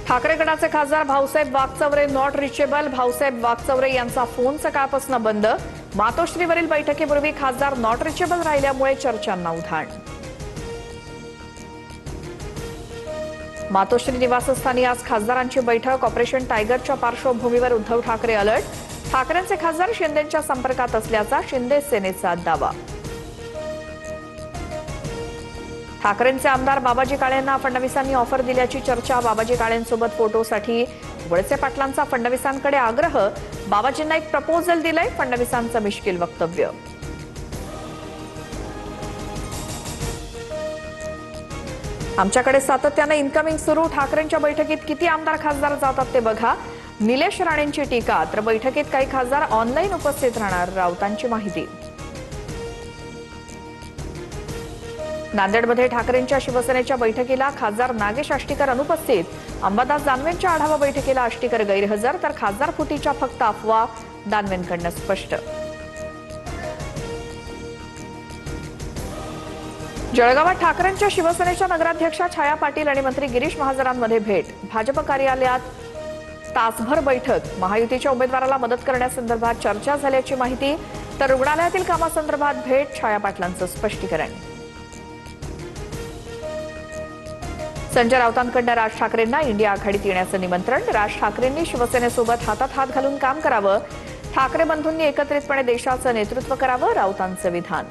ठाकरे गटाचे खासदार Bhausaheb Waghchaure not reachable. Bhausaheb Waghchaure यांचा फोन सकाळपासून बंद. मातोश्रीवरील बैठकीपूर्वी खासदार नॉट रिचेबल राहिल्यामुळे चर्चांना उधाण. मातोश्री निवासस्थानी आज खासदारांची बैठक. ऑपरेशन टायगरच्या पार्श्वभूमीवर उद्धव ठाकरे अलर्ट. ठाकरेंचे खासदार शिंदेंच्या संपर्कात असल्याचा शिंदे सेनेचा दावा. ठाकरेंचे आमदार बाबाजी काळेंना फडणवीसांनी ऑफर दिल्याची चर्चा. बाबाजी काळेंसोबत फोटोसाठी वळसे पाटलांचा फडणवीसांकडे आग्रह. बाबाजींना एक प्रपोजल दिलंय. फडणवीसांचं मिश्किल वक्तव्य. आमच्याकडे सातत्याने इन्कमिंग सुरू. ठाकरेंच्या बैठकीत किती आमदार खासदार जातात ते बघा. निलेश राणेंची टीका. तर बैठकीत काही खासदार ऑनलाईन उपस्थित राहणार. राऊतांची माहिती. नांदेडमध्ये ठाकरेंच्या शिवसेनेच्या बैठकीला खासदार नागेश आष्टीकर अनुपस्थित. अंबादास दानवेंच्या आढावा बैठकीला आष्टीकर गैरहजर. तर खासदार फुटीच्या फक्त अफवा. दानवेंकडनं स्पष्ट. जळगावात ठाकरेंच्या शिवसेनेच्या नगराध्यक्षा छाया पाटील आणि मंत्री गिरीश महाजनांमध्ये भेट. भाजप कार्यालयात तासभर बैठक. महायुतीच्या उमेदवाराला मदत करण्यासंदर्भात चर्चा झाल्याची माहिती. तर रुग्णालयातील कामासंदर्भात भेट. छाया पाटलांचं स्पष्टीकरण. संजय राऊतांकडून राज ठाकरेंना इंडिया आघाडीत येण्याचं निमंत्रण. राज ठाकरेंनी शिवसेनेसोबत हातात हात घालून काम करावं. ठाकरे बंधूंनी एकत्रितपणे देशाचं नेतृत्व करावं. राऊतांचं विधान.